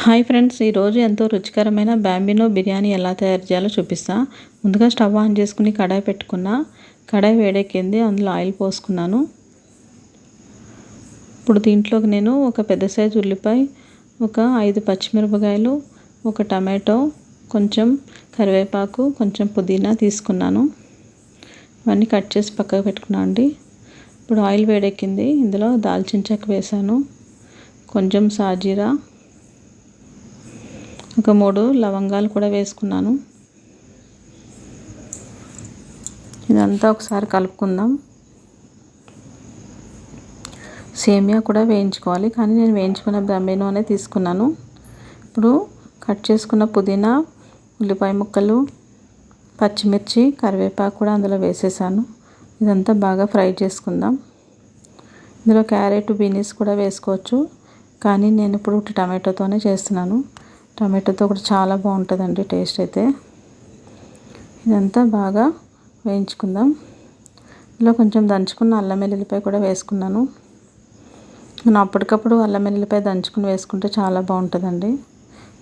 Hi friends, ఈరోజు ఎంతో రుచికరమైన బాంబినో బిర్యానీ ఎలా తయారు చేయాలో చూపిస్తా. ముందుగా స్టవ్ ఆన్ చేసుకుని కడాయి పెట్టుకున్నా. కడాయి వేడెక్కింది, అందులో ఆయిల్ పోసుకున్నాను. ఇప్పుడు దీంట్లోకి నేను ఒక పెద్ద సైజు ఉల్లిపాయ, ఒక 5 పచ్చిమిరపకాయలు, ఒక టమాటో, కొంచెం కరివేపాకు, కొంచెం పుదీనా తీసుకున్నాను. ఇవన్నీ కట్ చేసి పక్కకు పెట్టుకున్నాను అండి. ఇప్పుడు ఆయిల్ వేడెక్కింది, ఇందులో దాల్చిన చెక్క వేసాను, కొంచెం సాజీరా, ఒక 3 లవంగాలు కూడా వేసుకున్నాను. ఇదంతా ఒకసారి కలుపుకుందాం. సేమియా కూడా వేయించుకోవాలి, కానీ నేను వేయించుకున్న బాంబినోనే తీసుకున్నాను. ఇప్పుడు కట్ చేసుకున్న పుదీనా, ఉల్లిపాయ ముక్కలు, పచ్చిమిర్చి, కరివేపాకు కూడా అందులో వేసేసాను. ఇదంతా బాగా ఫ్రై చేసుకుందాం. ఇందులో క్యారెట్, బీనీస్ కూడా వేసుకోవచ్చు, కానీ నేను ఇప్పుడు టమాటోతోనే చేస్తున్నాను. టమాటోతో కూడా చాలా బాగుంటుందండి టేస్ట్ అయితే. ఇదంతా బాగా వేయించుకుందాం. ఇందులో కొంచెం దంచుకున్న అల్లం వెల్లుల్లిపాయ కూడా వేసుకున్నాను. మనం అప్పటికప్పుడు అల్లం వెల్లుల్లిపాయ దంచుకుని వేసుకుంటే చాలా బాగుంటుందండి.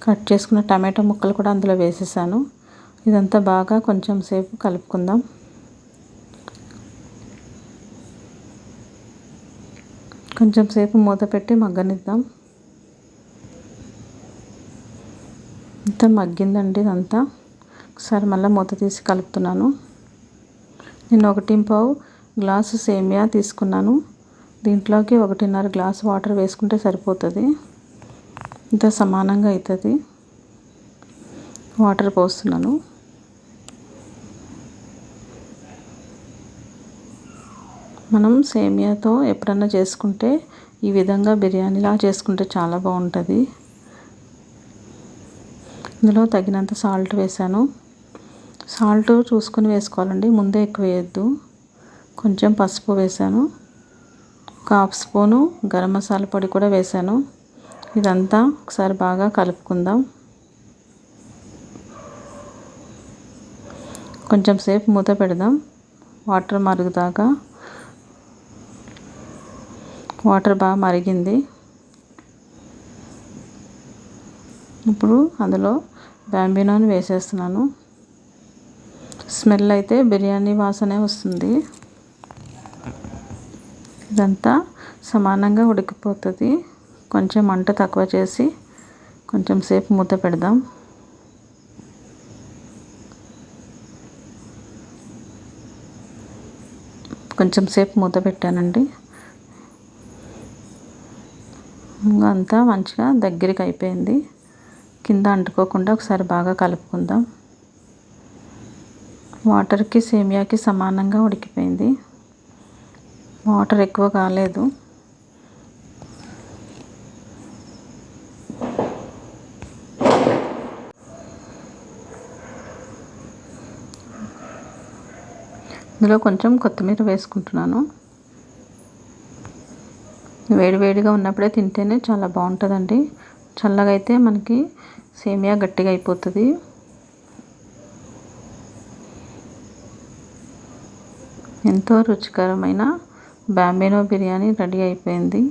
కట్ చేసుకున్న టమాటో ముక్కలు కూడా అందులో వేసేసాను. ఇదంతా బాగా కొంచెం సేపు కలుపుకుందాం. కొంచెం సేపు మూత పెట్టి మగ్గనిద్దాం. ఇంత మగ్గిందండి ఇదంతా. ఒకసారి మళ్ళీ మూత తీసి కలుపుతున్నాను. నేను 1.5 గ్లాసు సేమియా తీసుకున్నాను. దీంట్లోకి 1.5 గ్లాసు వాటర్ వేసుకుంటే సరిపోతుంది. ఇంత సమానంగా అవుతుంది. వాటర్ పోస్తున్నాను. మనం సేమియాతో ఎప్పుడన్నా చేసుకుంటే ఈ విధంగా బిర్యానీలా చేసుకుంటే చాలా బాగుంటుంది. ఇందులో తగినంత సాల్ట్ వేసాను. సాల్ట్ చూసుకొని వేసుకోవాలండి, ముందే ఎక్కువ వేయద్దు. కొంచెం పసుపు వేసాను. ఒక 1/2 స్పూను గరం మసాలా పొడి కూడా వేసాను. ఇదంతా ఒకసారి బాగా కలుపుకుందాం. కొంచెం సేపు మూత పెడదాం, వాటర్ మరుగుదాకా. వాటర్ బాగా మరిగింది. ఇప్పుడు అందులో బాంబినోని వేసేస్తున్నాను. స్మెల్ అయితే బిర్యానీ వాసనే వస్తుంది. ఇదంతా సమానంగా ఉడికిపోతుంది. కొంచెం మంట తక్కువ చేసి కొంచెం సేపు మూత పెడదాం. కొంచెం సేపు మూత పెట్టానండి. అంతా మంచిగా దగ్గరికి అయిపోయింది. కింద అంటుకోకుండా ఒకసారి బాగా కలుపుకుందాం. వాటర్కి సేమియాకి సమానంగా ఉడికిపోయింది. వాటర్ ఎక్కువ కాలేదు. ఇందులో కొంచెం కొత్తిమీర వేసుకుంటున్నాను. వేడివేడిగా ఉన్నప్పుడే తింటేనే చాలా బాగుంటుందండి. చల్లగా అయితే మనకి సేమియా గట్టిగా అయిపోతుంది. ఎంతో రుచికరమైన బాంబినో బిర్యానీ రెడీ అయిపోయింది.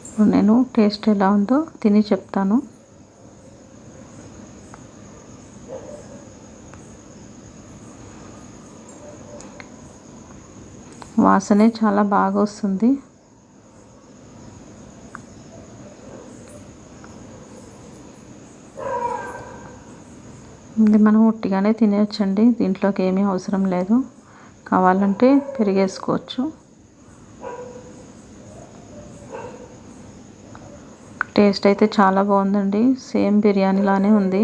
ఇప్పుడు నేను టేస్ట్ ఎలా ఉందో తిని చెప్తాను. వాసనే చాలా బాగా వస్తుంది. ఇది మనం ఉట్టిగానే తినేయచ్చండి, దీంట్లోకి ఏమీ అవసరం లేదు. కావాలంటే పెరిగేసుకోవచ్చు. టేస్ట్ అయితే చాలా బాగుందండి. సేమ్ బిర్యానీ లానే ఉంది.